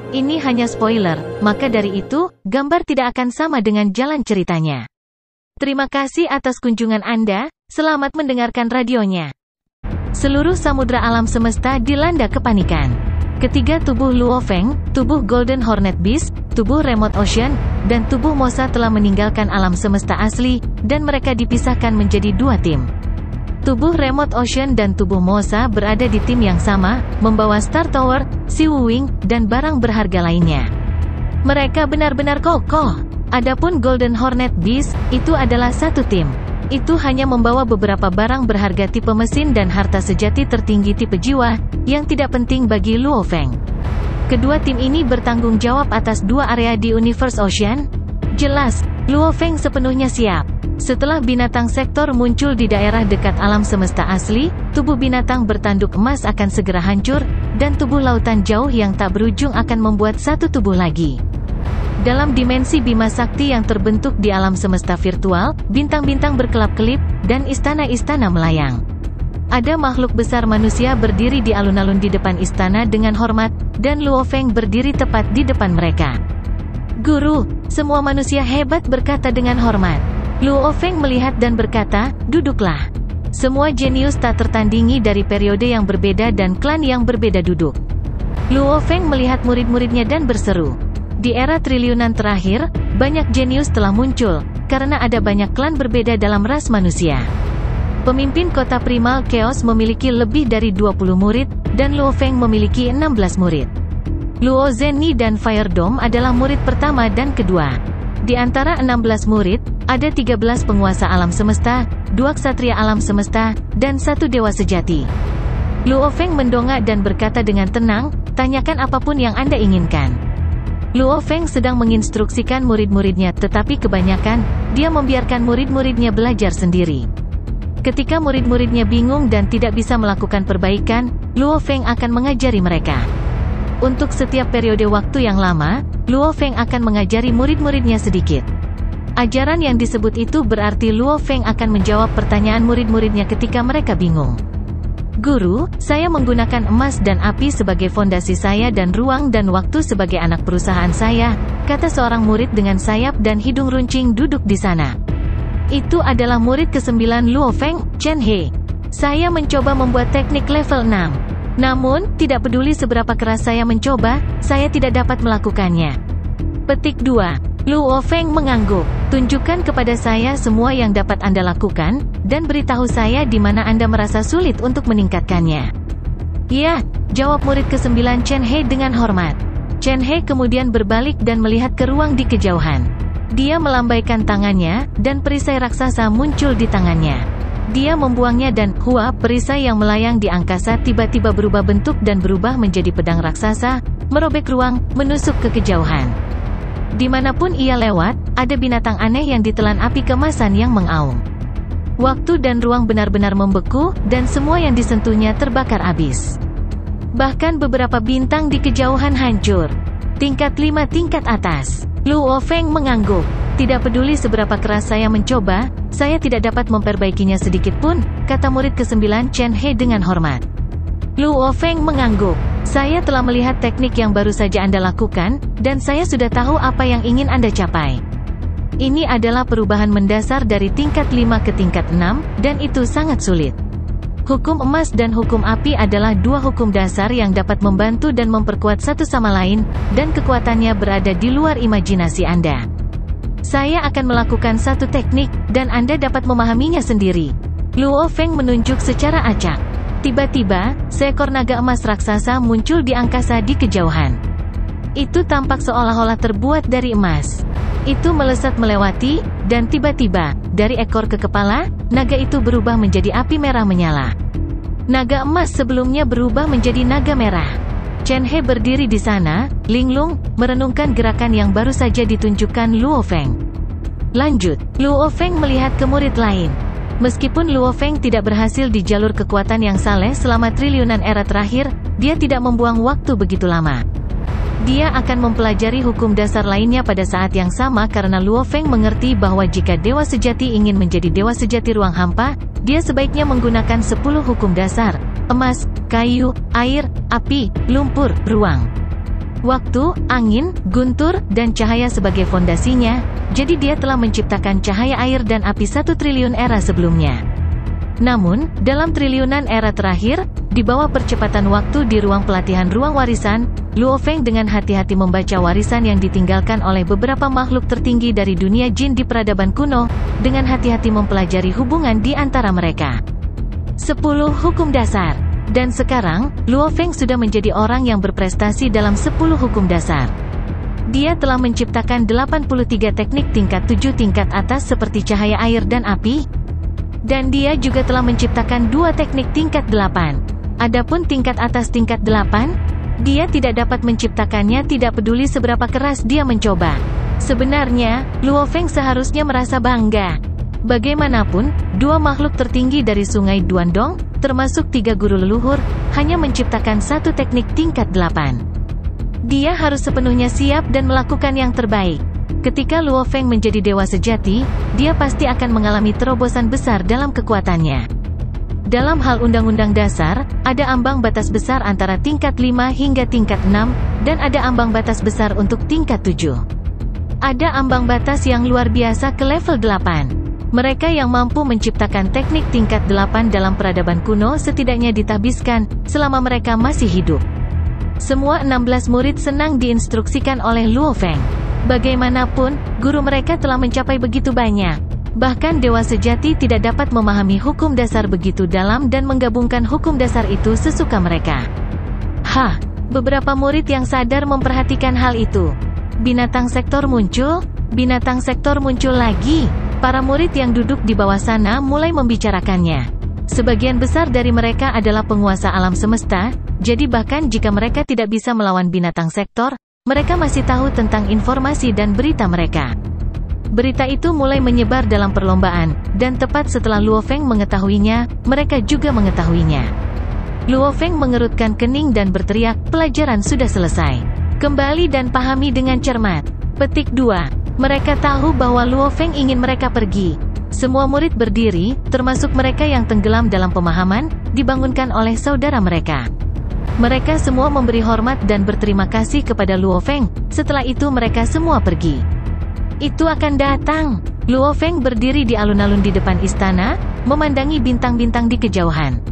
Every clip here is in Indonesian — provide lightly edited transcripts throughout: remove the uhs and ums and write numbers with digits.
Ini hanya spoiler, maka dari itu, gambar tidak akan sama dengan jalan ceritanya. Terima kasih atas kunjungan Anda, selamat mendengarkan radionya. Seluruh samudra alam semesta dilanda kepanikan. Ketiga tubuh Luo Feng, tubuh Golden Hornet Beast, tubuh Remote Ocean, dan tubuh Mosa telah meninggalkan alam semesta asli, dan mereka dipisahkan menjadi dua tim. Tubuh Remote Ocean dan tubuh Mosa berada di tim yang sama, membawa Star Tower, Si Wuwing, dan barang berharga lainnya. Mereka benar-benar kokoh. Adapun Golden Hornet Beast, itu adalah satu tim. Itu hanya membawa beberapa barang berharga tipe mesin dan harta sejati tertinggi tipe jiwa, yang tidak penting bagi Luo Feng. Kedua tim ini bertanggung jawab atas dua area di Universe Ocean. Jelas, Luo Feng sepenuhnya siap. Setelah binatang sektor muncul di daerah dekat alam semesta asli, tubuh binatang bertanduk emas akan segera hancur, dan tubuh lautan jauh yang tak berujung akan membuat satu tubuh lagi. Dalam dimensi Bima Sakti yang terbentuk di alam semesta virtual, bintang-bintang berkelap-kelip, dan istana-istana melayang. Ada makhluk besar manusia berdiri di alun-alun di depan istana dengan hormat, dan Luo Feng berdiri tepat di depan mereka. "Guru, semua manusia hebat," berkata dengan hormat. Luo Feng melihat dan berkata, "Duduklah." Semua jenius tak tertandingi dari periode yang berbeda dan klan yang berbeda duduk. Luo Feng melihat murid-muridnya dan berseru. Di era triliunan terakhir, banyak jenius telah muncul, karena ada banyak klan berbeda dalam ras manusia. Pemimpin kota Primal Chaos memiliki lebih dari 20 murid, dan Luo Feng memiliki 16 murid. Luo Zhenyi dan Fire Dome adalah murid pertama dan kedua. Di antara 16 murid, ada 13 penguasa alam semesta, 2 ksatria alam semesta, dan 1 dewa sejati. Luo Feng mendongak dan berkata dengan tenang, "Tanyakan apapun yang Anda inginkan." Luo Feng sedang menginstruksikan murid-muridnya, tetapi kebanyakan, dia membiarkan murid-muridnya belajar sendiri. Ketika murid-muridnya bingung dan tidak bisa melakukan perbaikan, Luo Feng akan mengajari mereka. Untuk setiap periode waktu yang lama, Luo Feng akan mengajari murid-muridnya sedikit. Ajaran yang disebut itu berarti Luo Feng akan menjawab pertanyaan murid-muridnya ketika mereka bingung. "Guru, saya menggunakan emas dan api sebagai fondasi saya dan ruang dan waktu sebagai anak perusahaan saya," kata seorang murid dengan sayap dan hidung runcing duduk di sana. Itu adalah murid ke-9 Luo Feng, Chen He. "Saya mencoba membuat teknik level 6. Namun, tidak peduli seberapa keras saya mencoba, saya tidak dapat melakukannya." Petik 2. Luo Feng mengangguk. "Tunjukkan kepada saya semua yang dapat Anda lakukan, dan beritahu saya di mana Anda merasa sulit untuk meningkatkannya." "Ya," jawab murid ke-9 Chen He dengan hormat. Chen He kemudian berbalik dan melihat ke ruang di kejauhan. Dia melambaikan tangannya, dan perisai raksasa muncul di tangannya. Dia membuangnya dan, hua, perisai yang melayang di angkasa tiba-tiba berubah bentuk dan berubah menjadi pedang raksasa, merobek ruang, menusuk ke kejauhan. Dimanapun ia lewat, ada binatang aneh yang ditelan api kemasan yang mengaum. Waktu dan ruang benar-benar membeku, dan semua yang disentuhnya terbakar habis. Bahkan beberapa bintang di kejauhan hancur. Tingkat 5 tingkat atas. Luo Feng mengangguk. "Tidak peduli seberapa keras saya mencoba, saya tidak dapat memperbaikinya sedikit pun," kata murid ke-9 Chen He dengan hormat. Luo Feng mengangguk. "Saya telah melihat teknik yang baru saja Anda lakukan, dan saya sudah tahu apa yang ingin Anda capai. Ini adalah perubahan mendasar dari tingkat 5 ke tingkat 6, dan itu sangat sulit. Hukum emas dan hukum api adalah dua hukum dasar yang dapat membantu dan memperkuat satu sama lain, dan kekuatannya berada di luar imajinasi Anda. Saya akan melakukan satu teknik, dan Anda dapat memahaminya sendiri." Luo Feng menunjuk secara acak. Tiba-tiba, seekor naga emas raksasa muncul di angkasa di kejauhan. Itu tampak seolah-olah terbuat dari emas. Itu melesat melewati, dan tiba-tiba, dari ekor ke kepala, naga itu berubah menjadi api merah menyala. Naga emas sebelumnya berubah menjadi naga merah. Chen He berdiri di sana, linglung, merenungkan gerakan yang baru saja ditunjukkan Luo Feng. Lanjut, Luo Feng melihat ke murid lain. Meskipun Luo Feng tidak berhasil di jalur kekuatan yang saleh selama triliunan era terakhir, dia tidak membuang waktu begitu lama. Dia akan mempelajari hukum dasar lainnya pada saat yang sama karena Luo Feng mengerti bahwa jika dewa sejati ingin menjadi dewa sejati ruang hampa, dia sebaiknya menggunakan 10 hukum dasar: emas, kayu, air, api, lumpur, ruang. waktu, angin, guntur, dan cahaya sebagai fondasinya, jadi dia telah menciptakan cahaya air dan api 1 triliun era sebelumnya. Namun, dalam triliunan era terakhir, di bawah percepatan waktu di ruang pelatihan ruang warisan, Luo Feng dengan hati-hati membaca warisan yang ditinggalkan oleh beberapa makhluk tertinggi dari dunia jin di peradaban kuno, dengan hati-hati mempelajari hubungan di antara mereka. 10 hukum dasar. Dan sekarang, Luo Feng sudah menjadi orang yang berprestasi dalam 10 hukum dasar. Dia telah menciptakan 83 teknik tingkat 7 tingkat atas seperti cahaya air dan api. Dan dia juga telah menciptakan 2 teknik tingkat 8. Adapun tingkat atas tingkat 8, dia tidak dapat menciptakannya tidak peduli seberapa keras dia mencoba. Sebenarnya, Luo Feng seharusnya merasa bangga. Bagaimanapun, 2 makhluk tertinggi dari sungai Duandong, termasuk 3 guru leluhur, hanya menciptakan 1 teknik tingkat 8. Dia harus sepenuhnya siap dan melakukan yang terbaik. Ketika Luo Feng menjadi dewa sejati, dia pasti akan mengalami terobosan besar dalam kekuatannya. Dalam hal undang-undang dasar, ada ambang batas besar antara tingkat 5 hingga tingkat 6, dan ada ambang batas besar untuk tingkat 7. Ada ambang batas yang luar biasa ke level 8. Mereka yang mampu menciptakan teknik tingkat 8 dalam peradaban kuno setidaknya ditabiskan, selama mereka masih hidup. Semua 16 murid senang diinstruksikan oleh Luo Feng. Bagaimanapun, guru mereka telah mencapai begitu banyak. Bahkan dewa sejati tidak dapat memahami hukum dasar begitu dalam dan menggabungkan hukum dasar itu sesuka mereka. Beberapa murid yang sadar memperhatikan hal itu. Binatang sektor muncul lagi. Para murid yang duduk di bawah sana mulai membicarakannya. Sebagian besar dari mereka adalah penguasa alam semesta, jadi bahkan jika mereka tidak bisa melawan binatang sektor, mereka masih tahu tentang informasi dan berita mereka. Berita itu mulai menyebar dalam perlombaan, dan tepat setelah Luo Feng mengetahuinya, mereka juga mengetahuinya. Luo Feng mengerutkan kening dan berteriak, pelajaran sudah selesai. Kembali dan pahami dengan cermat. Petik 2. Mereka tahu bahwa Luo Feng ingin mereka pergi. Semua murid berdiri, termasuk mereka yang tenggelam dalam pemahaman, dibangunkan oleh saudara mereka. Mereka semua memberi hormat dan berterima kasih kepada Luo Feng. Setelah itu mereka semua pergi. Itu akan datang. Luo Feng berdiri di alun-alun di depan istana, memandangi bintang-bintang di kejauhan.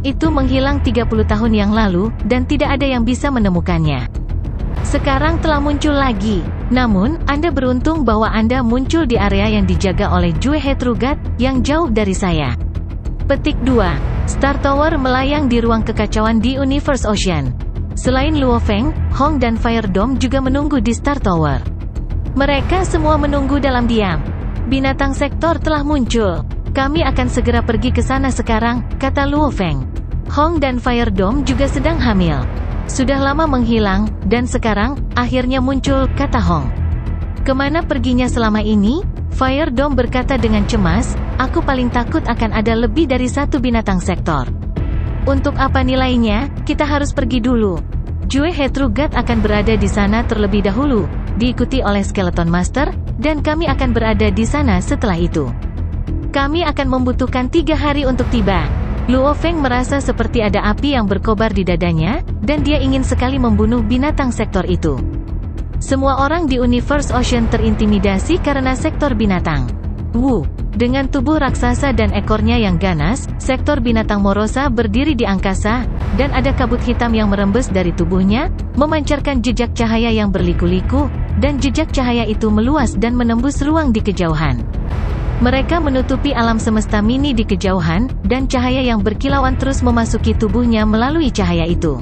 Itu menghilang 30 tahun yang lalu, dan tidak ada yang bisa menemukannya. Sekarang telah muncul lagi. Namun, Anda beruntung bahwa Anda muncul di area yang dijaga oleh Jue Hetrugat, yang jauh dari saya. Petik 2. Star Tower melayang di ruang kekacauan di Universe Ocean. Selain Luo Feng, Hong dan Fire Dome juga menunggu di Star Tower. Mereka semua menunggu dalam diam. Binatang sektor telah muncul. Kami akan segera pergi ke sana sekarang, kata Luo Feng. Hong dan Fire Dome juga sedang hamil. Sudah lama menghilang, dan sekarang, akhirnya muncul, kata Hong. Kemana perginya selama ini? Fire Dome berkata dengan cemas, aku paling takut akan ada lebih dari 1 binatang sektor. Untuk apa nilainya? Kita harus pergi dulu. Jue Hetrugat akan berada di sana terlebih dahulu, diikuti oleh Skeleton Master, dan kami akan berada di sana setelah itu. Kami akan membutuhkan 3 hari untuk tiba. Luo Feng merasa seperti ada api yang berkobar di dadanya, dan dia ingin sekali membunuh binatang sektor itu. Semua orang di Universe Ocean terintimidasi karena sektor binatang. Dengan tubuh raksasa dan ekornya yang ganas, sektor binatang Morosa berdiri di angkasa, dan ada kabut hitam yang merembes dari tubuhnya, memancarkan jejak cahaya yang berliku-liku, dan jejak cahaya itu meluas dan menembus ruang di kejauhan. Mereka menutupi alam semesta mini di kejauhan, dan cahaya yang berkilauan terus memasuki tubuhnya melalui cahaya itu.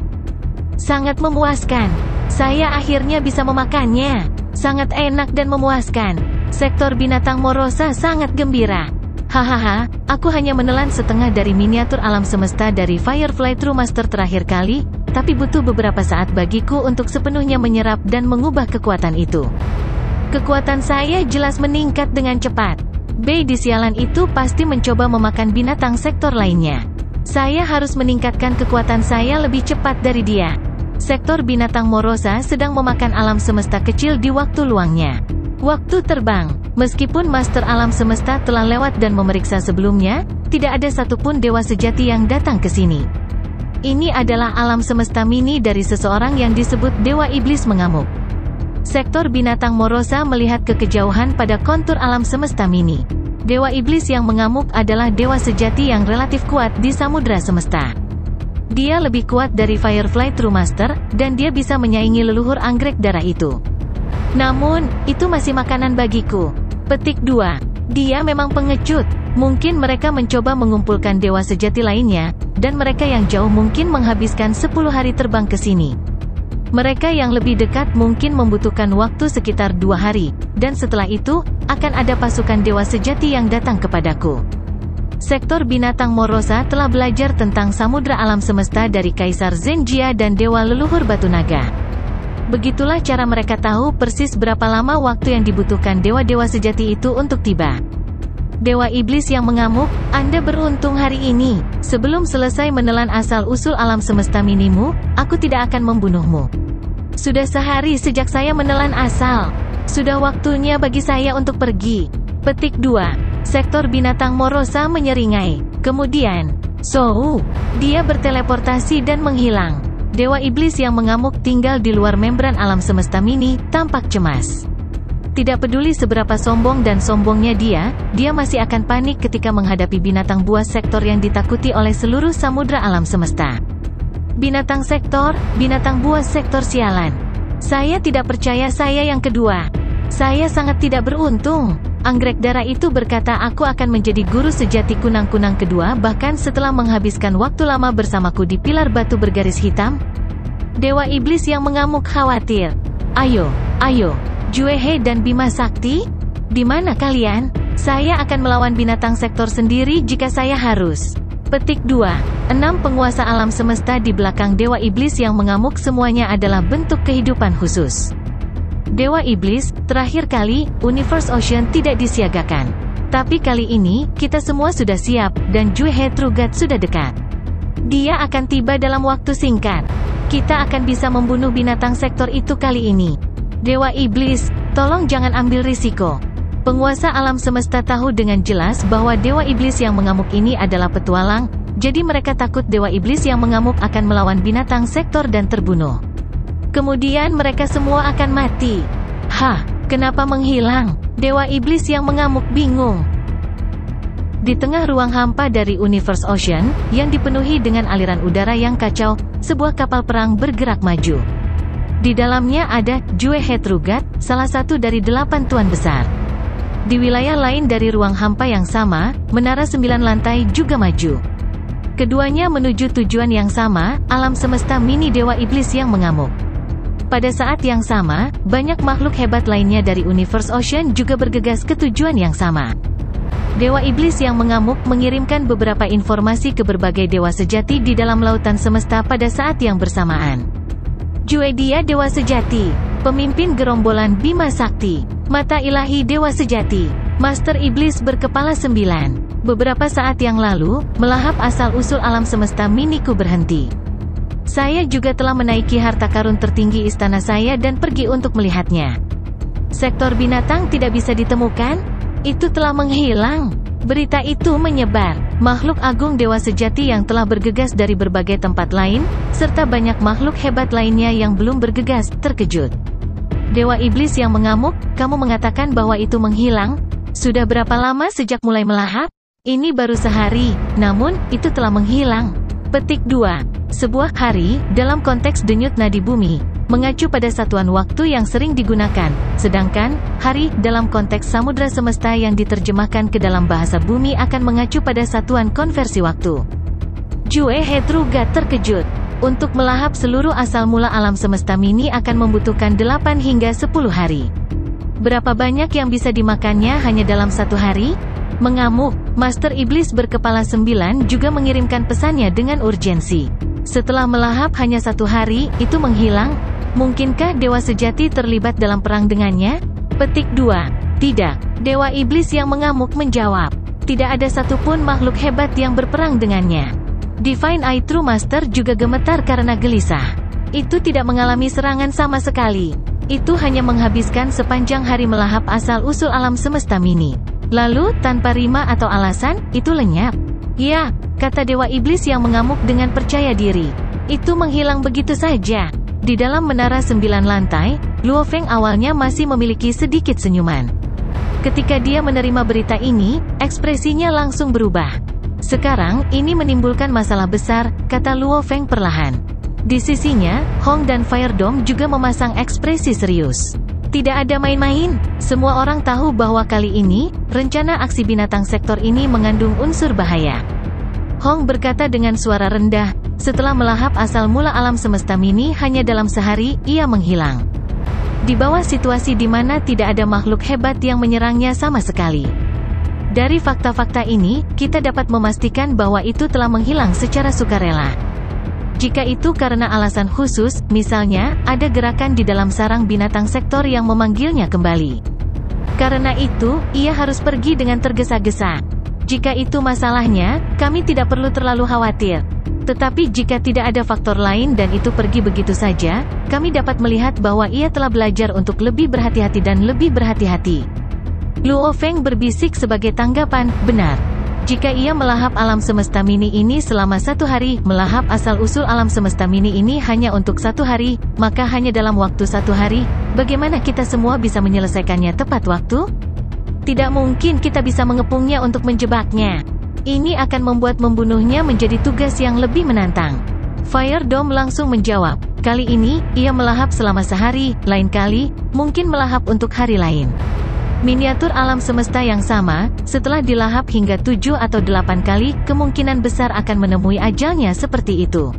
Sangat memuaskan. Saya akhirnya bisa memakannya. Sangat enak dan memuaskan. Sektor binatang Morosa sangat gembira. Hahaha, aku hanya menelan setengah dari miniatur alam semesta dari Firefly True Master terakhir kali, tapi butuh beberapa saat bagiku untuk sepenuhnya menyerap dan mengubah kekuatan itu. Kekuatan saya jelas meningkat dengan cepat. Bei di sialan itu pasti mencoba memakan binatang sektor lainnya. Saya harus meningkatkan kekuatan saya lebih cepat dari dia. Sektor binatang Morosa sedang memakan alam semesta kecil di waktu luangnya. Waktu terbang. Meskipun Master Alam Semesta telah lewat dan memeriksa sebelumnya, tidak ada satupun dewa sejati yang datang ke sini. Ini adalah alam semesta mini dari seseorang yang disebut Dewa Iblis mengamuk. Sektor binatang Morosa melihat ke kejauhan pada kontur alam semesta mini. Dewa Iblis yang mengamuk adalah dewa sejati yang relatif kuat di samudra semesta. Dia lebih kuat dari Firefly True Master, dan dia bisa menyaingi leluhur anggrek darah itu. Namun, itu masih makanan bagiku. Petik 2. Dia memang pengecut. Mungkin mereka mencoba mengumpulkan dewa sejati lainnya, dan mereka yang jauh mungkin menghabiskan 10 hari terbang ke sini. Mereka yang lebih dekat mungkin membutuhkan waktu sekitar 2 hari, dan setelah itu, akan ada pasukan dewa sejati yang datang kepadaku. Sektor binatang Morosa telah belajar tentang samudra alam semesta dari Kaisar Zenjia dan dewa leluhur batu naga. Begitulah cara mereka tahu persis berapa lama waktu yang dibutuhkan dewa-dewa sejati itu untuk tiba. Dewa Iblis yang mengamuk, Anda beruntung hari ini. Sebelum selesai menelan asal-usul alam semesta minimu, aku tidak akan membunuhmu. Sudah sehari sejak saya menelan asal. Sudah waktunya bagi saya untuk pergi. Petik 2. Sektor binatang Morosa menyeringai. Kemudian, dia berteleportasi dan menghilang. Dewa Iblis yang mengamuk tinggal di luar membran alam semesta mini, tampak cemas. Tidak peduli seberapa sombong dan sombongnya dia masih akan panik ketika menghadapi binatang buas sektor yang ditakuti oleh seluruh samudra alam semesta. Binatang sektor, binatang buas sektor sialan. Saya tidak percaya saya yang kedua. Saya sangat tidak beruntung. Anggrek darah itu berkata aku akan menjadi guru sejati kunang-kunang kedua bahkan setelah menghabiskan waktu lama bersamaku di pilar batu bergaris hitam. Dewa Iblis yang mengamuk khawatir. Ayo, Juehe dan Bima Sakti? Di mana kalian? Saya akan melawan binatang sektor sendiri jika saya harus. Petik 2. 6 penguasa alam semesta di belakang Dewa Iblis yang mengamuk semuanya adalah bentuk kehidupan khusus. Dewa Iblis, terakhir kali, Universe Ocean tidak disiagakan. Tapi kali ini, kita semua sudah siap, dan Juehe True God sudah dekat. Dia akan tiba dalam waktu singkat. Kita akan bisa membunuh binatang sektor itu kali ini. Dewa Iblis, tolong jangan ambil risiko. Penguasa alam semesta tahu dengan jelas bahwa Dewa Iblis yang mengamuk ini adalah petualang, jadi mereka takut Dewa Iblis yang mengamuk akan melawan binatang sektor dan terbunuh. Kemudian mereka semua akan mati. Kenapa menghilang? Dewa Iblis yang mengamuk bingung. Di tengah ruang hampa dari Universe Ocean, yang dipenuhi dengan aliran udara yang kacau, sebuah kapal perang bergerak maju. Di dalamnya ada Juehe True God, salah satu dari 8 tuan besar. Di wilayah lain dari ruang hampa yang sama, menara 9 lantai juga maju. Keduanya menuju tujuan yang sama, alam semesta mini Dewa Iblis yang mengamuk. Pada saat yang sama, banyak makhluk hebat lainnya dari Universe Ocean juga bergegas ke tujuan yang sama. Dewa Iblis yang mengamuk mengirimkan beberapa informasi ke berbagai dewa sejati di dalam lautan semesta pada saat yang bersamaan. Juedia Dewa Sejati, pemimpin gerombolan Bima Sakti, Mata Ilahi Dewa Sejati, Master Iblis berkepala 9. Beberapa saat yang lalu, melahap asal-usul alam semesta miniku berhenti. Saya juga telah menaiki harta karun tertinggi istana saya dan pergi untuk melihatnya. Sektor binatang tidak bisa ditemukan? Itu telah menghilang. Berita itu menyebar. Makhluk agung Dewa Sejati yang telah bergegas dari berbagai tempat lain, serta banyak makhluk hebat lainnya yang belum bergegas, terkejut. Dewa Iblis yang mengamuk, kamu mengatakan bahwa itu menghilang? Sudah berapa lama sejak mulai melahap? Ini baru sehari, namun, itu telah menghilang. Petik 2. Sebuah hari, dalam konteks denyut nadi bumi, mengacu pada satuan waktu yang sering digunakan, sedangkan, hari, dalam konteks samudra semesta yang diterjemahkan ke dalam bahasa bumi akan mengacu pada satuan konversi waktu. Juehe True God terkejut. Untuk melahap seluruh asal mula alam semesta mini akan membutuhkan 8 hingga 10 hari. Berapa banyak yang bisa dimakannya hanya dalam 1 hari? Mengamuk, Master Iblis berkepala 9 juga mengirimkan pesannya dengan urgensi. Setelah melahap hanya 1 hari, itu menghilang? Mungkinkah Dewa Sejati terlibat dalam perang dengannya? Petik 2. Tidak. Dewa Iblis yang mengamuk menjawab. Tidak ada satupun makhluk hebat yang berperang dengannya. Divine Eye True Master juga gemetar karena gelisah. Itu tidak mengalami serangan sama sekali. Itu hanya menghabiskan sepanjang hari melahap asal-usul alam semesta mini. Lalu, tanpa rima atau alasan, itu lenyap. Ya, kata Dewa Iblis yang mengamuk dengan percaya diri. Itu menghilang begitu saja. Di dalam menara 9 lantai, Luo Feng awalnya masih memiliki sedikit senyuman. Ketika dia menerima berita ini, ekspresinya langsung berubah. Sekarang, ini menimbulkan masalah besar, kata Luo Feng perlahan. Di sisinya, Hong dan Fire Dome juga memasang ekspresi serius. Tidak ada main-main, semua orang tahu bahwa kali ini, rencana aksi binatang sektor ini mengandung unsur bahaya. Hong berkata dengan suara rendah, setelah melahap asal mula alam semesta mini hanya dalam sehari, ia menghilang. Di bawah situasi di mana tidak ada makhluk hebat yang menyerangnya sama sekali. Dari fakta-fakta ini, kita dapat memastikan bahwa itu telah menghilang secara sukarela. Jika itu karena alasan khusus, misalnya, ada gerakan di dalam sarang binatang sektor yang memanggilnya kembali. Karena itu, ia harus pergi dengan tergesa-gesa. Jika itu masalahnya, kami tidak perlu terlalu khawatir. Tetapi jika tidak ada faktor lain dan itu pergi begitu saja, kami dapat melihat bahwa ia telah belajar untuk lebih berhati-hati dan lebih berhati-hati. Luo Feng berbisik sebagai tanggapan, benar. Jika ia melahap alam semesta mini ini selama 1 hari, melahap asal-usul alam semesta mini ini hanya untuk 1 hari, maka hanya dalam waktu 1 hari, bagaimana kita semua bisa menyelesaikannya tepat waktu? Tidak mungkin kita bisa mengepungnya untuk menjebaknya. Ini akan membuat membunuhnya menjadi tugas yang lebih menantang. Fire Dome langsung menjawab, kali ini, ia melahap selama sehari, lain kali, mungkin melahap untuk hari lain. Miniatur alam semesta yang sama, setelah dilahap hingga 7 atau 8 kali, kemungkinan besar akan menemui ajalnya seperti itu.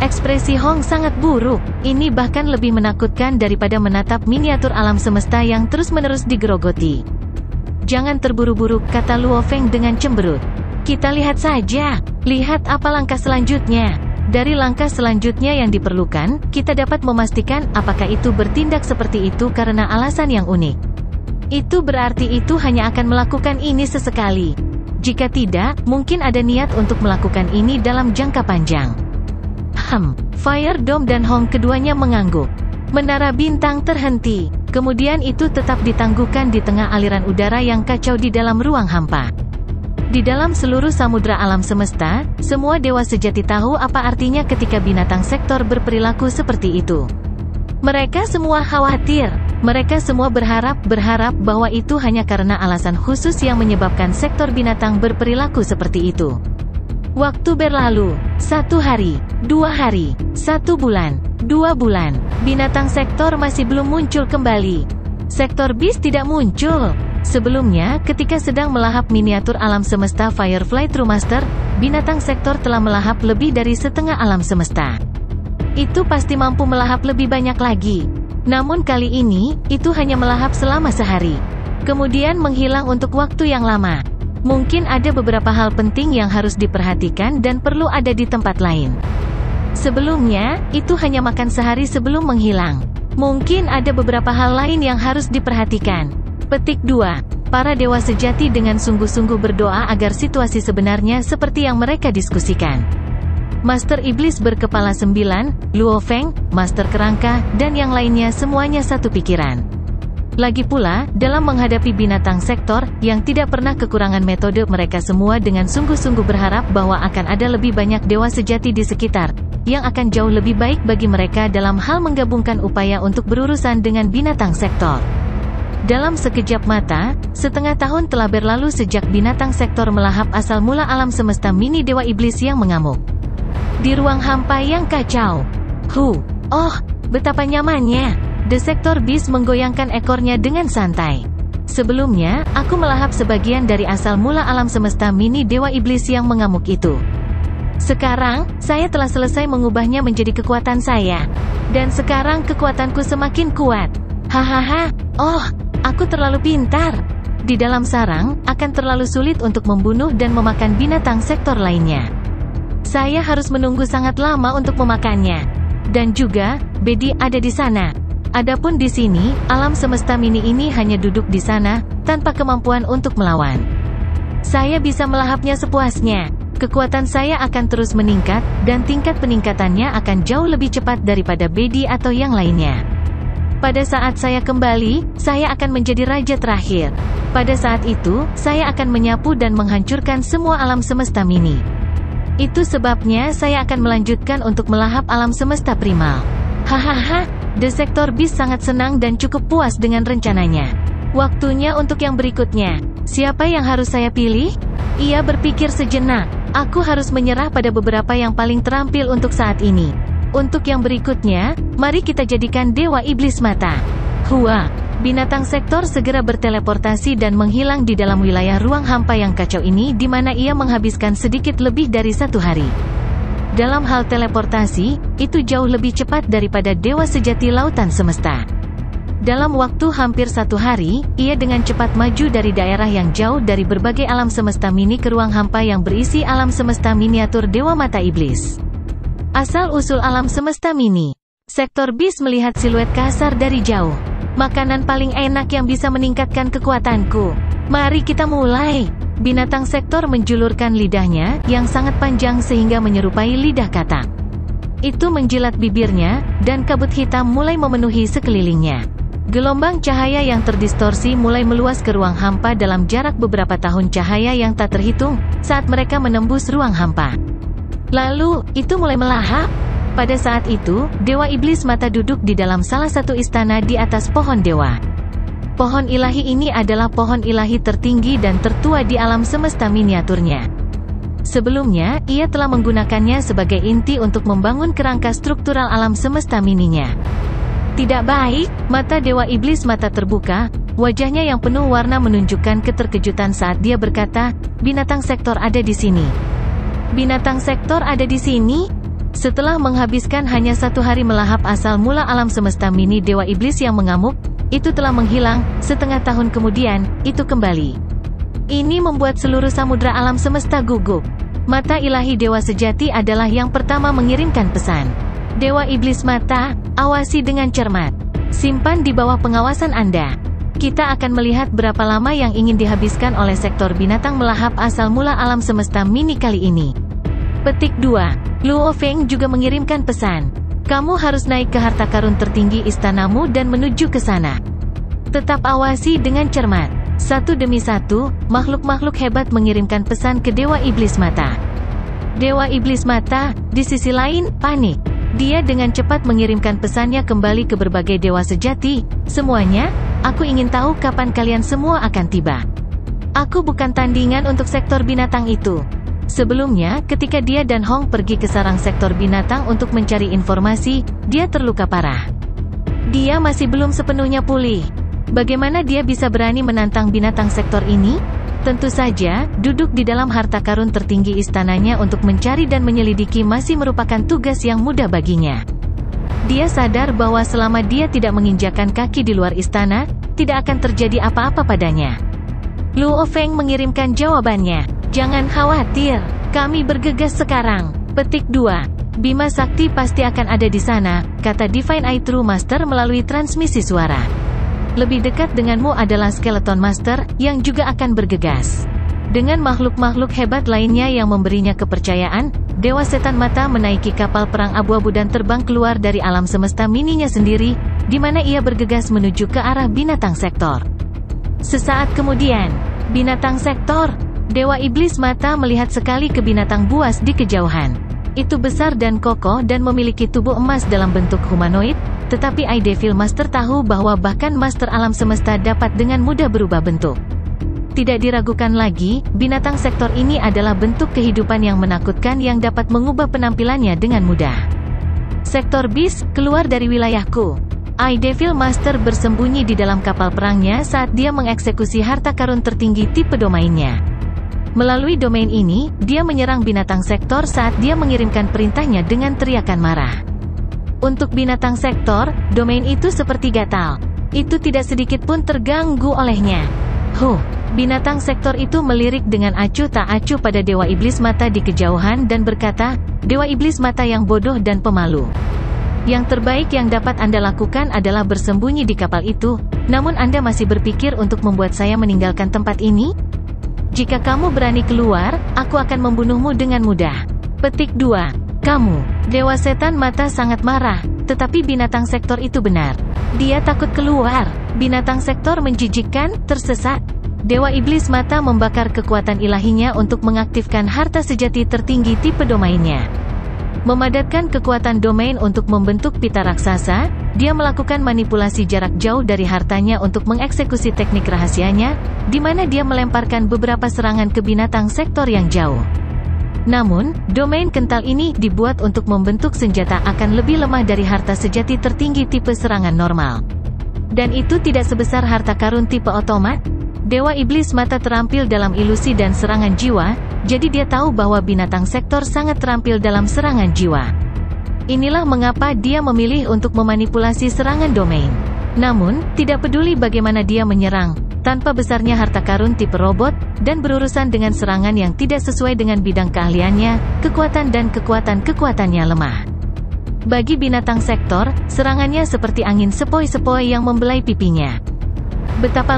Ekspresi Hong sangat buruk, ini bahkan lebih menakutkan daripada menatap miniatur alam semesta yang terus-menerus digerogoti. Jangan terburu-buru, kata Luo Feng dengan cemberut. Kita lihat saja, lihat apa langkah selanjutnya. Dari langkah selanjutnya yang diperlukan, kita dapat memastikan apakah itu bertindak seperti itu karena alasan yang unik. Itu berarti itu hanya akan melakukan ini sesekali. Jika tidak, mungkin ada niat untuk melakukan ini dalam jangka panjang. Fire Dome dan Hong keduanya mengangguk. Menara bintang terhenti. Kemudian itu tetap ditangguhkan di tengah aliran udara yang kacau di dalam ruang hampa. Di dalam seluruh samudra alam semesta, semua dewa sejati tahu apa artinya ketika binatang sektor berperilaku seperti itu. Mereka semua khawatir. Mereka semua berharap bahwa itu hanya karena alasan khusus yang menyebabkan sektor binatang berperilaku seperti itu. Waktu berlalu, 1 hari, 2 hari, 1 bulan, 2 bulan, binatang sektor masih belum muncul kembali. Sektor Beast tidak muncul. Sebelumnya, ketika sedang melahap miniatur alam semesta Firefly True Master, binatang sektor telah melahap lebih dari setengah alam semesta. Itu pasti mampu melahap lebih banyak lagi. Namun kali ini, itu hanya melahap selama sehari. Kemudian menghilang untuk waktu yang lama. Mungkin ada beberapa hal penting yang harus diperhatikan dan perlu ada di tempat lain. Sebelumnya, itu hanya makan sehari sebelum menghilang. Mungkin ada beberapa hal lain yang harus diperhatikan. Petik 2. Para dewa sejati dengan sungguh-sungguh berdoa agar situasi sebenarnya seperti yang mereka diskusikan. Master Iblis berkepala 9, Luo Feng, Master Kerangka, dan yang lainnya semuanya satu pikiran. Lagi pula, dalam menghadapi binatang sektor, yang tidak pernah kekurangan metode, mereka semua dengan sungguh-sungguh berharap bahwa akan ada lebih banyak dewa sejati di sekitar, yang akan jauh lebih baik bagi mereka dalam hal menggabungkan upaya untuk berurusan dengan binatang sektor. Dalam sekejap mata, setengah tahun telah berlalu sejak binatang sektor melahap asal mula alam semesta mini Dewa Iblis yang mengamuk. Di ruang hampa yang kacau. Oh, betapa nyamannya. The Sector Beast menggoyangkan ekornya dengan santai. Sebelumnya, aku melahap sebagian dari asal mula alam semesta mini Dewa Iblis yang mengamuk itu. Sekarang, saya telah selesai mengubahnya menjadi kekuatan saya. Dan sekarang kekuatanku semakin kuat. Hahaha, oh, aku terlalu pintar. Di dalam sarang, akan terlalu sulit untuk membunuh dan memakan binatang sektor lainnya. Saya harus menunggu sangat lama untuk memakannya. Dan juga, Bedi ada di sana. Adapun di sini, alam semesta mini ini hanya duduk di sana, tanpa kemampuan untuk melawan. Saya bisa melahapnya sepuasnya. Kekuatan saya akan terus meningkat, dan tingkat peningkatannya akan jauh lebih cepat daripada Bedi atau yang lainnya. Pada saat saya kembali, saya akan menjadi raja terakhir. Pada saat itu, saya akan menyapu dan menghancurkan semua alam semesta mini. Itu sebabnya saya akan melanjutkan untuk melahap alam semesta primal. Hahaha, The Sector Beast sangat senang dan cukup puas dengan rencananya. Waktunya untuk yang berikutnya. Siapa yang harus saya pilih? Ia berpikir sejenak. Aku harus menyerah pada beberapa yang paling terampil untuk saat ini. Untuk yang berikutnya, mari kita jadikan Dewa Iblis Mata. Hua, binatang sektor segera berteleportasi dan menghilang di dalam wilayah ruang hampa yang kacau ini di mana ia menghabiskan sedikit lebih dari 1 hari. Dalam hal teleportasi, itu jauh lebih cepat daripada Dewa Sejati Lautan Semesta. Dalam waktu hampir 1 hari, ia dengan cepat maju dari daerah yang jauh dari berbagai alam semesta mini ke ruang hampa yang berisi alam semesta miniatur Dewa Mata Iblis. Asal-usul alam semesta mini. Sektor Beast melihat siluet kasar dari jauh. Makanan paling enak yang bisa meningkatkan kekuatanku. Mari kita mulai. Binatang sektor menjulurkan lidahnya, yang sangat panjang sehingga menyerupai lidah katak. Itu menjilat bibirnya, dan kabut hitam mulai memenuhi sekelilingnya. Gelombang cahaya yang terdistorsi mulai meluas ke ruang hampa dalam jarak beberapa tahun cahaya yang tak terhitung, saat mereka menembus ruang hampa. Lalu, itu mulai melahap. Pada saat itu, Dewa Iblis Mata duduk di dalam salah satu istana di atas pohon dewa. Pohon ilahi ini adalah pohon ilahi tertinggi dan tertua di alam semesta miniaturnya. Sebelumnya, ia telah menggunakannya sebagai inti untuk membangun kerangka struktural alam semesta mininya. Tidak baik, mata Dewa Iblis Mata terbuka, wajahnya yang penuh warna menunjukkan keterkejutan saat dia berkata, binatang sektor ada di sini. Binatang sektor ada di sini? Setelah menghabiskan hanya 1 hari melahap asal mula alam semesta mini Dewa Iblis yang mengamuk, itu telah menghilang, setengah tahun kemudian, itu kembali. Ini membuat seluruh samudra alam semesta gugup. Mata ilahi Dewa Sejati adalah yang pertama mengirimkan pesan. Dewa Iblis Mata, awasi dengan cermat. Simpan di bawah pengawasan Anda. Kita akan melihat berapa lama yang ingin dihabiskan oleh sektor binatang melahap asal mula alam semesta mini kali ini. Petik 2. Luo Feng juga mengirimkan pesan. Kamu harus naik ke harta karun tertinggi istanamu dan menuju ke sana. Tetap awasi dengan cermat. Satu demi satu, makhluk-makhluk hebat mengirimkan pesan ke Dewa Iblis Mata. Dewa Iblis Mata, di sisi lain, panik. Dia dengan cepat mengirimkan pesannya kembali ke berbagai dewa sejati. Semuanya, aku ingin tahu kapan kalian semua akan tiba. Aku bukan tandingan untuk sektor binatang itu. Sebelumnya, ketika dia dan Hong pergi ke sarang sektor binatang untuk mencari informasi, dia terluka parah. Dia masih belum sepenuhnya pulih. Bagaimana dia bisa berani menantang binatang sektor ini? Tentu saja, duduk di dalam harta karun tertinggi istananya untuk mencari dan menyelidiki masih merupakan tugas yang mudah baginya. Dia sadar bahwa selama dia tidak menginjakkan kaki di luar istana, tidak akan terjadi apa-apa padanya. Luo Feng mengirimkan jawabannya. Jangan khawatir, kami bergegas sekarang. Petik 2. Bima Sakti pasti akan ada di sana, kata Divine Eye True Master melalui transmisi suara. Lebih dekat denganmu adalah Skeleton Master, yang juga akan bergegas. Dengan makhluk-makhluk hebat lainnya yang memberinya kepercayaan, Dewa Setan Mata menaiki kapal perang abu-abu dan terbang keluar dari alam semesta mininya sendiri, di mana ia bergegas menuju ke arah binatang sektor. Sesaat kemudian, binatang sektor, Dewa Iblis Mata melihat sekali ke binatang buas di kejauhan. Itu besar dan kokoh dan memiliki tubuh emas dalam bentuk humanoid, tetapi Eye Devil Master tahu bahwa bahkan Master Alam Semesta dapat dengan mudah berubah bentuk. Tidak diragukan lagi, binatang sektor ini adalah bentuk kehidupan yang menakutkan yang dapat mengubah penampilannya dengan mudah. Sektor Beast, keluar dari wilayahku. Eye Devil Master bersembunyi di dalam kapal perangnya saat dia mengeksekusi harta karun tertinggi tipe domainnya. Melalui domain ini, dia menyerang binatang sektor saat dia mengirimkan perintahnya dengan teriakan marah. Untuk binatang sektor, domain itu seperti gatal. Itu tidak sedikit pun terganggu olehnya. Binatang sektor itu melirik dengan acuh tak acuh pada Dewa Iblis Mata di kejauhan dan berkata, Dewa Iblis Mata yang bodoh dan pemalu. Yang terbaik yang dapat Anda lakukan adalah bersembunyi di kapal itu, namun Anda masih berpikir untuk membuat saya meninggalkan tempat ini? Jika kamu berani keluar, aku akan membunuhmu dengan mudah. Petik 2. Kamu, Dewa Setan Mata sangat marah, tetapi binatang sektor itu benar. Dia takut keluar. Binatang sektor menjijikkan, tersesat. Dewa Iblis Mata membakar kekuatan ilahinya untuk mengaktifkan harta sejati tertinggi tipe domainnya. Memadatkan kekuatan domain untuk membentuk pita raksasa, dia melakukan manipulasi jarak jauh dari hartanya untuk mengeksekusi teknik rahasianya, di mana dia melemparkan beberapa serangan ke binatang sektor yang jauh. Namun, domain kental ini dibuat untuk membentuk senjata akan lebih lemah dari harta sejati tertinggi tipe serangan normal. Dan itu tidak sebesar harta karun tipe otomat. Dewa Iblis Mata terampil dalam ilusi dan serangan jiwa, jadi dia tahu bahwa binatang sektor sangat terampil dalam serangan jiwa. Inilah mengapa dia memilih untuk memanipulasi serangan domain. Namun, tidak peduli bagaimana dia menyerang, tanpa besarnya harta karun tipe robot, dan berurusan dengan serangan yang tidak sesuai dengan bidang keahliannya, kekuatan dan kekuatannya lemah. Bagi binatang sektor, serangannya seperti angin sepoi-sepoi yang membelai pipinya. Betapa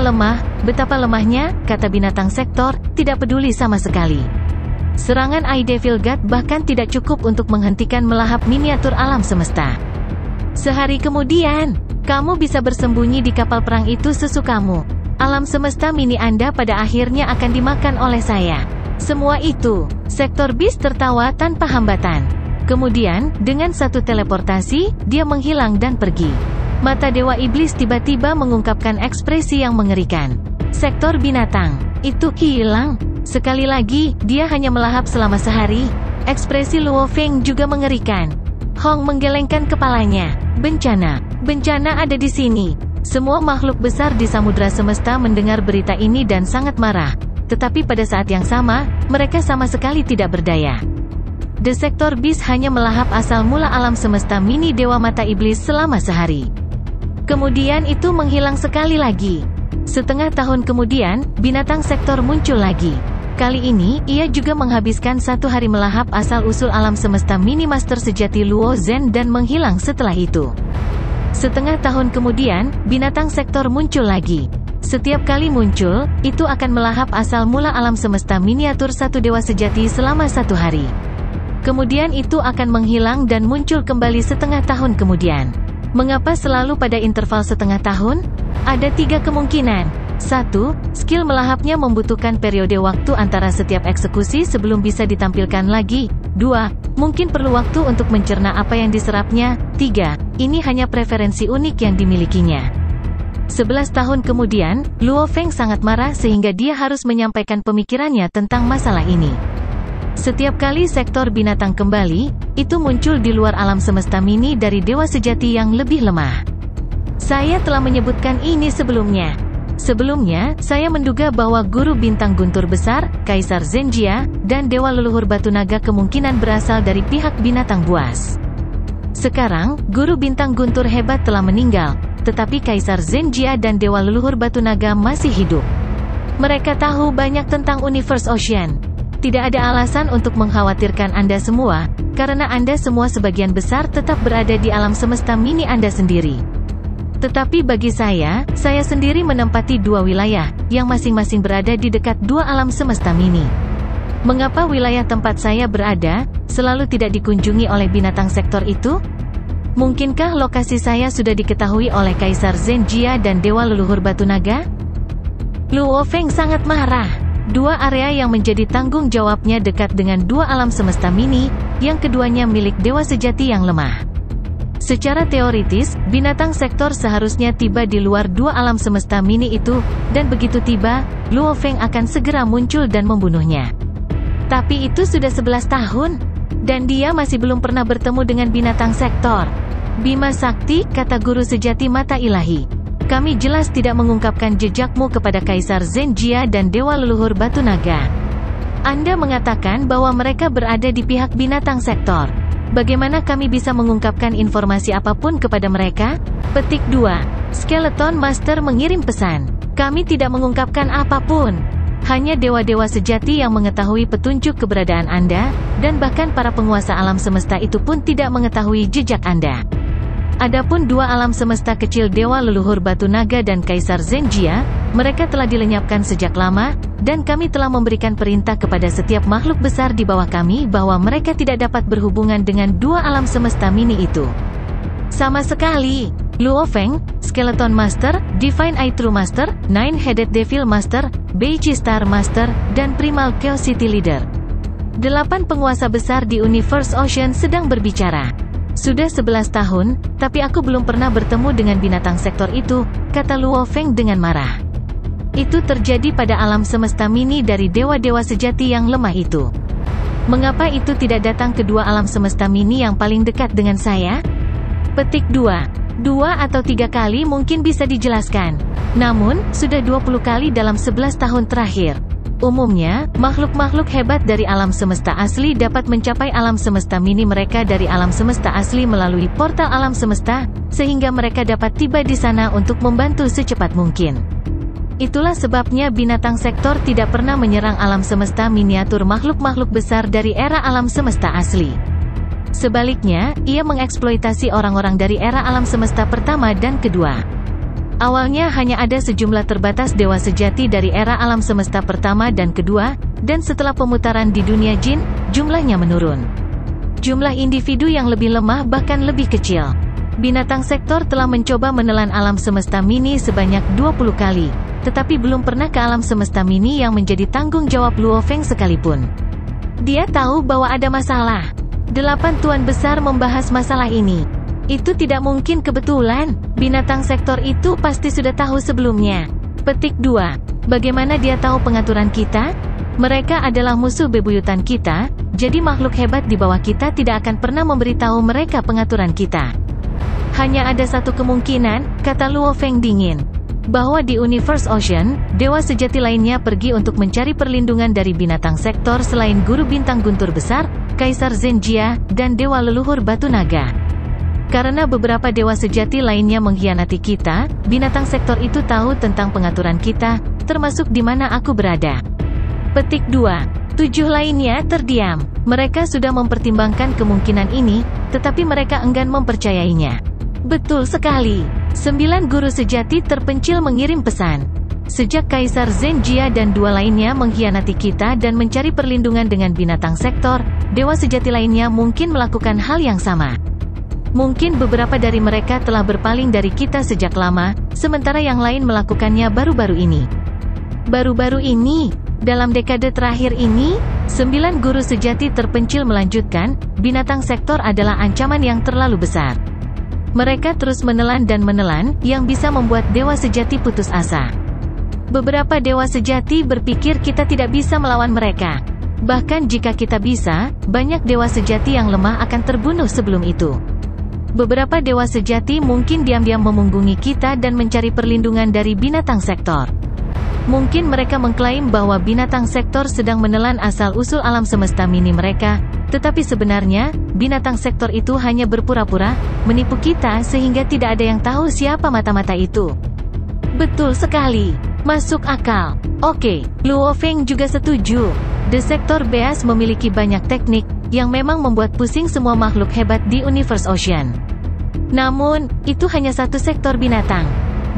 lemahnya, kata binatang sektor, tidak peduli sama sekali. Serangan I Devil God bahkan tidak cukup untuk menghentikan melahap miniatur alam semesta. Sehari kemudian, kamu bisa bersembunyi di kapal perang itu sesukamu. Alam semesta mini Anda pada akhirnya akan dimakan oleh saya. Semua itu, Sektor Beast tertawa tanpa hambatan. Kemudian, dengan satu teleportasi, dia menghilang dan pergi. Mata Dewa Iblis tiba-tiba mengungkapkan ekspresi yang mengerikan. Sektor binatang, itu hilang. Sekali lagi, dia hanya melahap selama sehari. Ekspresi Luo Feng juga mengerikan. Hong menggelengkan kepalanya. Bencana ada di sini. Semua makhluk besar di samudra semesta mendengar berita ini dan sangat marah. Tetapi pada saat yang sama, mereka sama sekali tidak berdaya. The Sektor Beast hanya melahap asal mula alam semesta mini Dewa Mata Iblis selama sehari. Kemudian itu menghilang sekali lagi. Setengah tahun kemudian, binatang sektor muncul lagi. Kali ini, ia juga menghabiskan satu hari melahap asal-usul alam semesta mini Master Sejati Luo Zhen dan menghilang setelah itu. Setengah tahun kemudian, binatang sektor muncul lagi. Setiap kali muncul, itu akan melahap asal mula alam semesta miniatur satu dewa sejati selama satu hari. Kemudian itu akan menghilang dan muncul kembali setengah tahun kemudian. Mengapa selalu pada interval setengah tahun? Ada 3 kemungkinan. 1. Skill melahapnya membutuhkan periode waktu antara setiap eksekusi sebelum bisa ditampilkan lagi. 2. Mungkin perlu waktu untuk mencerna apa yang diserapnya. 3. Ini hanya preferensi unik yang dimilikinya. 11 tahun kemudian, Luo Feng sangat marah sehingga dia harus menyampaikan pemikirannya tentang masalah ini. Setiap kali sektor binatang kembali, itu muncul di luar alam semesta mini dari dewa sejati yang lebih lemah. Saya telah menyebutkan ini sebelumnya. Sebelumnya, saya menduga bahwa Guru Bintang Guntur Besar, Kaisar Zenjia, dan Dewa Leluhur Batu Naga kemungkinan berasal dari pihak binatang buas. Sekarang, Guru Bintang Guntur hebat telah meninggal, tetapi Kaisar Zenjia dan Dewa Leluhur Batu Naga masih hidup. Mereka tahu banyak tentang Universe Ocean. Tidak ada alasan untuk mengkhawatirkan Anda semua, karena Anda semua sebagian besar tetap berada di alam semesta mini Anda sendiri. Tetapi bagi saya sendiri menempati 2 wilayah, yang masing-masing berada di dekat 2 alam semesta mini. Mengapa wilayah tempat saya berada, selalu tidak dikunjungi oleh binatang sektor itu? Mungkinkah lokasi saya sudah diketahui oleh Kaisar Zenjia dan Dewa Leluhur Batu Naga? Luo Feng sangat marah. 2 area yang menjadi tanggung jawabnya dekat dengan 2 alam semesta mini, yang keduanya milik dewa sejati yang lemah. Secara teoritis, binatang sektor seharusnya tiba di luar 2 alam semesta mini itu, dan begitu tiba, Luo Feng akan segera muncul dan membunuhnya. Tapi itu sudah 11 tahun, dan dia masih belum pernah bertemu dengan binatang sektor. Bima Sakti, kata guru sejati mata ilahi. Kami jelas tidak mengungkapkan jejakmu kepada Kaisar Zenjia dan Dewa Leluhur Batu Naga. Anda mengatakan bahwa mereka berada di pihak binatang sektor. Bagaimana kami bisa mengungkapkan informasi apapun kepada mereka? Petik 2. Skeleton Master mengirim pesan. Kami tidak mengungkapkan apapun. Hanya dewa-dewa sejati yang mengetahui petunjuk keberadaan Anda, dan bahkan para penguasa alam semesta itu pun tidak mengetahui jejak Anda. Adapun 2 alam semesta kecil Dewa Leluhur Batu Naga dan Kaisar Zenjia, mereka telah dilenyapkan sejak lama, dan kami telah memberikan perintah kepada setiap makhluk besar di bawah kami bahwa mereka tidak dapat berhubungan dengan 2 alam semesta mini itu. Sama sekali, Luo Feng, Skeleton Master, Divine Eye True Master, Nine-Headed Devil Master, Beiji Star Master, dan Primal Chaos City Leader. 8 penguasa besar di Universe Ocean sedang berbicara. Sudah 11 tahun, tapi aku belum pernah bertemu dengan binatang sektor itu, kata Luo Feng dengan marah. Itu terjadi pada alam semesta mini dari dewa-dewa sejati yang lemah itu. Mengapa itu tidak datang ke dua alam semesta mini yang paling dekat dengan saya? Petik 2. 2 atau 3 kali mungkin bisa dijelaskan. Namun, sudah 20 kali dalam 11 tahun terakhir. Umumnya, makhluk-makhluk hebat dari alam semesta asli dapat mencapai alam semesta mini mereka dari alam semesta asli melalui portal alam semesta, sehingga mereka dapat tiba di sana untuk membantu secepat mungkin. Itulah sebabnya binatang sektor tidak pernah menyerang alam semesta miniatur makhluk-makhluk besar dari era alam semesta asli. Sebaliknya, ia mengeksploitasi orang-orang dari era alam semesta pertama dan kedua. Awalnya hanya ada sejumlah terbatas dewa sejati dari era alam semesta pertama dan kedua, dan setelah pemutaran di dunia jin, jumlahnya menurun. Jumlah individu yang lebih lemah bahkan lebih kecil. Binatang sektor telah mencoba menelan alam semesta mini sebanyak 20 kali, tetapi belum pernah ke alam semesta mini yang menjadi tanggung jawab Luo Feng sekalipun. Dia tahu bahwa ada masalah. 8 tuan besar membahas masalah ini. Itu tidak mungkin kebetulan. Binatang sektor itu pasti sudah tahu sebelumnya. Petik 2. Bagaimana dia tahu pengaturan kita? Mereka adalah musuh bebuyutan kita, jadi makhluk hebat di bawah kita tidak akan pernah memberitahu mereka pengaturan kita. Hanya ada satu kemungkinan, kata Luo Feng dingin. Bahwa di Universe Ocean, dewa sejati lainnya pergi untuk mencari perlindungan dari binatang sektor selain Guru Bintang Guntur Besar, Kaisar Zenjia, dan Dewa Leluhur Batu Naga. Karena beberapa dewa sejati lainnya mengkhianati kita, binatang sektor itu tahu tentang pengaturan kita, termasuk di mana aku berada. Petik 2. 7 lainnya terdiam. Mereka sudah mempertimbangkan kemungkinan ini, tetapi mereka enggan mempercayainya. Betul sekali. 9 guru sejati terpencil mengirim pesan. Sejak Kaisar Zenjia dan 2 lainnya mengkhianati kita dan mencari perlindungan dengan binatang sektor, dewa sejati lainnya mungkin melakukan hal yang sama. Mungkin beberapa dari mereka telah berpaling dari kita sejak lama, sementara yang lain melakukannya baru-baru ini. Baru-baru ini, dalam dekade terakhir ini, 9 guru sejati terpencil melanjutkan, binatang sektor adalah ancaman yang terlalu besar. Mereka terus menelan dan menelan, yang bisa membuat dewa sejati putus asa. Beberapa dewa sejati berpikir kita tidak bisa melawan mereka. Bahkan jika kita bisa, banyak dewa sejati yang lemah akan terbunuh sebelum itu. Beberapa dewa sejati mungkin diam-diam memunggungi kita dan mencari perlindungan dari binatang sektor. Mungkin mereka mengklaim bahwa binatang sektor sedang menelan asal-usul alam semesta mini mereka, tetapi sebenarnya, binatang sektor itu hanya berpura-pura, menipu kita sehingga tidak ada yang tahu siapa mata-mata itu. Betul sekali. Masuk akal. Oke, Luo Feng juga setuju. The Sector Beast memiliki banyak teknik, yang memang membuat pusing semua makhluk hebat di Universe Ocean. Namun, itu hanya satu sektor binatang.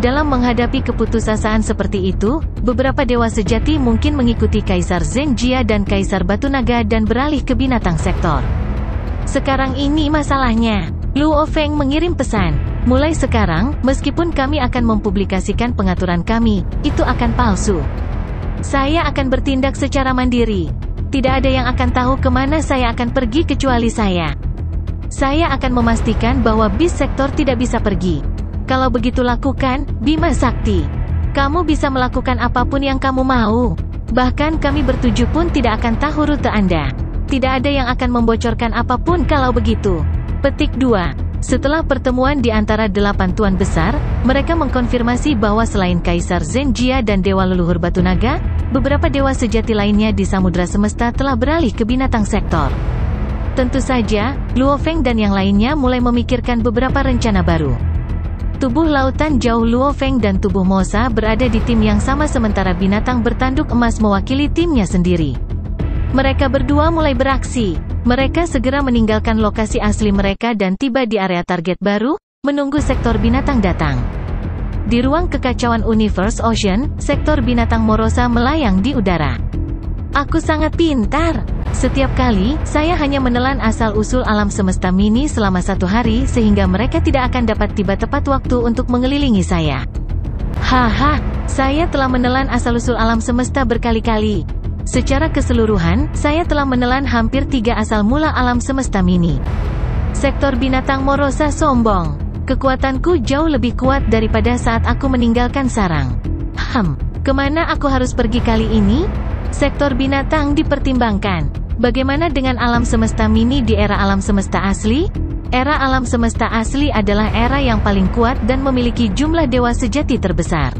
Dalam menghadapi keputusasaan seperti itu, beberapa dewa sejati mungkin mengikuti Kaisar Zenjia dan Kaisar Batu Naga dan beralih ke binatang sektor. Sekarang ini masalahnya. Luo Feng mengirim pesan. Mulai sekarang, meskipun kami akan mempublikasikan pengaturan kami, itu akan palsu. Saya akan bertindak secara mandiri. Tidak ada yang akan tahu kemana saya akan pergi kecuali saya. Saya akan memastikan bahwa bis sektor tidak bisa pergi. Kalau begitu lakukan, Bima Sakti. Kamu bisa melakukan apapun yang kamu mau. Bahkan kami bertujuh pun tidak akan tahu rute Anda. Tidak ada yang akan membocorkan apapun kalau begitu. Petik 2. Setelah pertemuan di antara 8 tuan besar, mereka mengkonfirmasi bahwa selain Kaisar Zenjia dan Dewa Leluhur Batu Naga, beberapa dewa sejati lainnya di Samudra Semesta telah beralih ke binatang sektor. Tentu saja, Luo Feng dan yang lainnya mulai memikirkan beberapa rencana baru. Tubuh lautan jauh Luo Feng dan tubuh Mosa berada di tim yang sama sementara binatang bertanduk emas mewakili timnya sendiri. Mereka berdua mulai beraksi. Mereka segera meninggalkan lokasi asli mereka dan tiba di area target baru, menunggu sektor binatang datang. Di ruang kekacauan Universe Ocean, sektor binatang Morosa melayang di udara. Aku sangat pintar. Setiap kali, saya hanya menelan asal-usul alam semesta mini selama 1 hari sehingga mereka tidak akan dapat tiba tepat waktu untuk mengelilingi saya. Haha, saya telah menelan asal-usul alam semesta berkali-kali. Secara keseluruhan, saya telah menelan hampir 3 asal mula alam semesta mini. Sektor binatang Morosa sombong. Kekuatanku jauh lebih kuat daripada saat aku meninggalkan sarang. Kemana aku harus pergi kali ini? Sektor binatang dipertimbangkan. Bagaimana dengan alam semesta mini di era alam semesta asli? Era alam semesta asli adalah era yang paling kuat dan memiliki jumlah dewa sejati terbesar.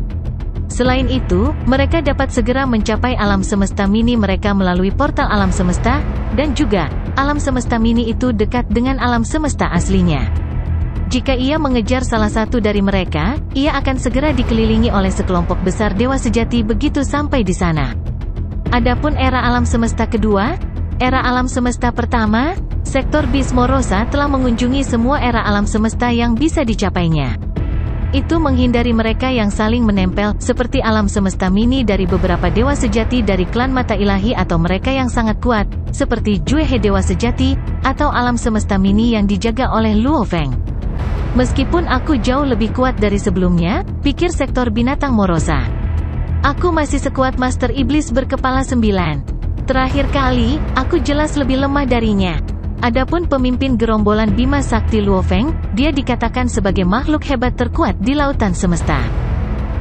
Selain itu, mereka dapat segera mencapai alam semesta mini mereka melalui portal alam semesta, dan juga, alam semesta mini itu dekat dengan alam semesta aslinya. Jika ia mengejar salah satu dari mereka, ia akan segera dikelilingi oleh sekelompok besar dewa sejati begitu sampai di sana. Adapun era alam semesta kedua, era alam semesta pertama, sektor bis Morosa telah mengunjungi semua era alam semesta yang bisa dicapainya. Itu menghindari mereka yang saling menempel, seperti alam semesta mini dari beberapa dewa sejati dari klan mata ilahi atau mereka yang sangat kuat, seperti Juehe dewa sejati, atau alam semesta mini yang dijaga oleh Luo Feng. Meskipun aku jauh lebih kuat dari sebelumnya, pikir sektor binatang Morosa. Aku masih sekuat Master Iblis berkepala 9. Terakhir kali, aku jelas lebih lemah darinya. Adapun pemimpin gerombolan Bima Sakti Luo Feng, dia dikatakan sebagai makhluk hebat terkuat di lautan semesta.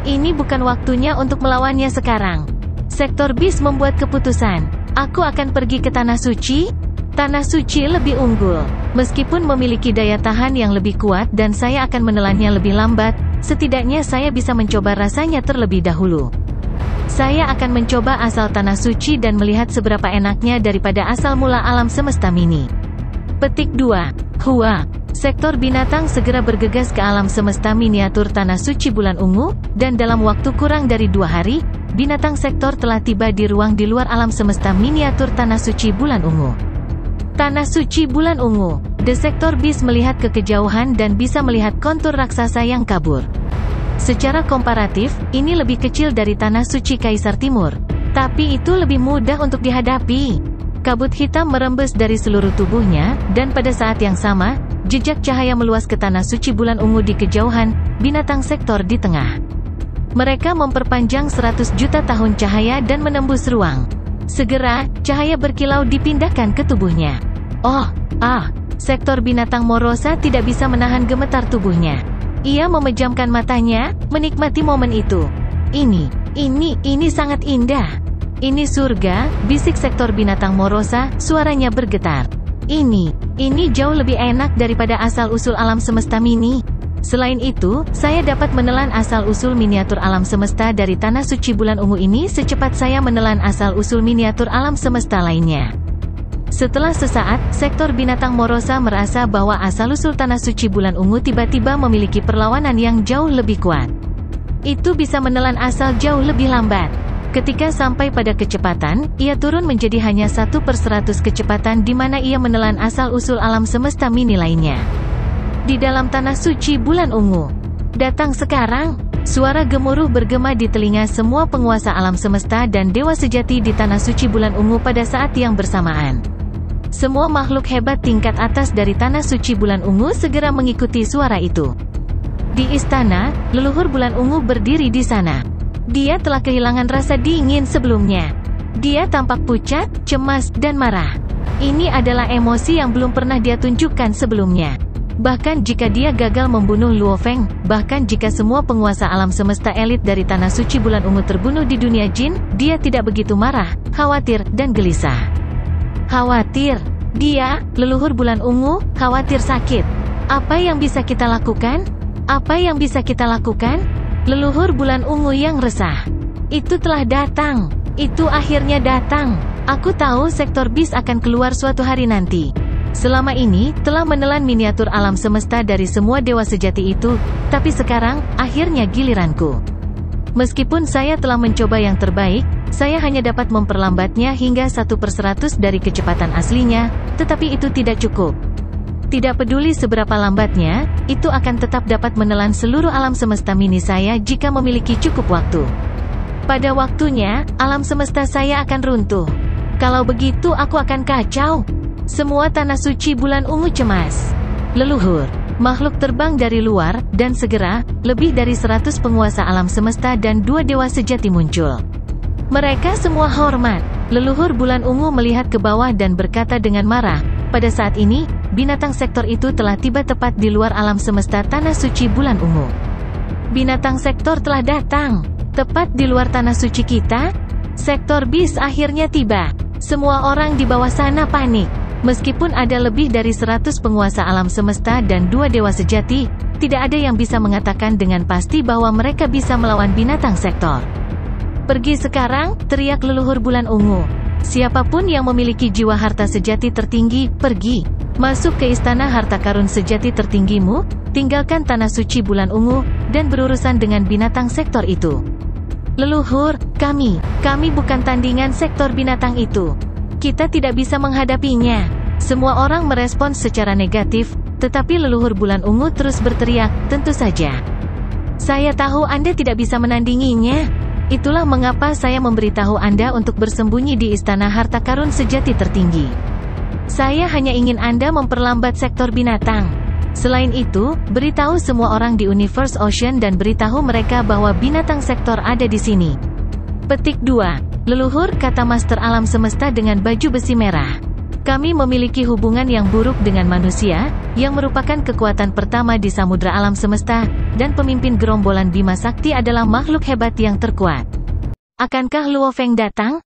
Ini bukan waktunya untuk melawannya sekarang. Sektor bis membuat keputusan. Aku akan pergi ke Tanah Suci. Tanah Suci lebih unggul. Meskipun memiliki daya tahan yang lebih kuat dan saya akan menelannya lebih lambat, setidaknya saya bisa mencoba rasanya terlebih dahulu. Saya akan mencoba asal Tanah Suci dan melihat seberapa enaknya daripada asal mula alam semesta mini. Petik 2. Hua. Sektor binatang segera bergegas ke alam semesta miniatur Tanah Suci Bulan Ungu, dan dalam waktu kurang dari 2 hari, binatang sektor telah tiba di ruang di luar alam semesta miniatur Tanah Suci Bulan Ungu. Tanah Suci Bulan Ungu. The Sektor Bis melihat ke kejauhan dan bisa melihat kontur raksasa yang kabur. Secara komparatif, ini lebih kecil dari Tanah Suci Kaisar Timur. Tapi itu lebih mudah untuk dihadapi. Kabut hitam merembes dari seluruh tubuhnya, dan pada saat yang sama, jejak cahaya meluas ke Tanah Suci Bulan Ungu di kejauhan, binatang sektor di tengah. Mereka memperpanjang 100 juta tahun cahaya dan menembus ruang. Segera, cahaya berkilau dipindahkan ke tubuhnya. Sektor binatang Morosa tidak bisa menahan gemetar tubuhnya. Ia memejamkan matanya, menikmati momen itu. Ini sangat indah. Ini surga, bisik sektor binatang Morosa, suaranya bergetar. Ini jauh lebih enak daripada asal-usul alam semesta mini. Selain itu, saya dapat menelan asal-usul miniatur alam semesta dari Tanah Suci Bulan Ungu ini secepat saya menelan asal-usul miniatur alam semesta lainnya. Setelah sesaat, sektor binatang Morosa merasa bahwa asal-usul Tanah Suci Bulan Ungu tiba-tiba memiliki perlawanan yang jauh lebih kuat. Itu bisa menelan asal jauh lebih lambat. Ketika sampai pada kecepatan, ia turun menjadi hanya 1/100 kecepatan di mana ia menelan asal-usul alam semesta mini lainnya. Di dalam Tanah Suci Bulan Ungu. Datang sekarang. Suara gemuruh bergema di telinga semua penguasa alam semesta dan dewa sejati di Tanah Suci Bulan Ungu pada saat yang bersamaan. Semua makhluk hebat tingkat atas dari Tanah Suci Bulan Ungu segera mengikuti suara itu. Di istana, leluhur Bulan Ungu berdiri di sana. Dia telah kehilangan rasa dingin sebelumnya. Dia tampak pucat, cemas, dan marah. Ini adalah emosi yang belum pernah dia tunjukkan sebelumnya. Bahkan jika dia gagal membunuh Luo Feng, bahkan jika semua penguasa alam semesta elit dari Tanah Suci Bulan Ungu terbunuh di dunia jin, dia tidak begitu marah, khawatir, dan gelisah. Khawatir. Dia, leluhur Bulan Ungu, khawatir sakit. Apa yang bisa kita lakukan? Apa yang bisa kita lakukan? Leluhur Bulan Ungu yang resah. Itu telah datang. Itu akhirnya datang. Aku tahu sektor bis akan keluar suatu hari nanti. Selama ini, telah menelan miniatur alam semesta dari semua dewa sejati itu, tapi sekarang, akhirnya giliranku. Meskipun saya telah mencoba yang terbaik, saya hanya dapat memperlambatnya hingga 1/100 dari kecepatan aslinya, tetapi itu tidak cukup. Tidak peduli seberapa lambatnya, itu akan tetap dapat menelan seluruh alam semesta mini saya jika memiliki cukup waktu. Pada waktunya, alam semesta saya akan runtuh. Kalau begitu aku akan kacau. Semua tanah suci bulan ungu cemas. Leluhur, makhluk terbang dari luar, dan segera, lebih dari 100 penguasa alam semesta dan 2 dewa sejati muncul. Mereka semua hormat. Leluhur bulan ungu melihat ke bawah dan berkata dengan marah, pada saat ini, binatang sektor itu telah tiba tepat di luar alam semesta tanah suci bulan ungu. Binatang sektor telah datang, tepat di luar tanah suci kita. Sektor bis akhirnya tiba. Semua orang di bawah sana panik. Meskipun ada lebih dari 100 penguasa alam semesta dan 2 dewa sejati, tidak ada yang bisa mengatakan dengan pasti bahwa mereka bisa melawan binatang sektor. Pergi sekarang, teriak leluhur bulan ungu. Siapapun yang memiliki jiwa harta sejati tertinggi, pergi. Masuk ke istana harta karun sejati tertinggimu, tinggalkan tanah suci bulan ungu, dan berurusan dengan binatang sektor itu. Leluhur, kami bukan tandingan sektor binatang itu. Kita tidak bisa menghadapinya. Semua orang merespons secara negatif, tetapi leluhur bulan ungu terus berteriak, tentu saja. Saya tahu Anda tidak bisa menandinginya. Itulah mengapa saya memberitahu Anda untuk bersembunyi di istana harta karun sejati tertinggi. Saya hanya ingin Anda memperlambat sektor binatang. Selain itu, beritahu semua orang di Universe Ocean dan beritahu mereka bahwa binatang sektor ada di sini. Petik 2. Leluhur, kata Master Alam Semesta dengan baju besi merah. Kami memiliki hubungan yang buruk dengan manusia, yang merupakan kekuatan pertama di samudra alam semesta, dan pemimpin gerombolan Bima Sakti adalah makhluk hebat yang terkuat. Akankah Luo Feng datang?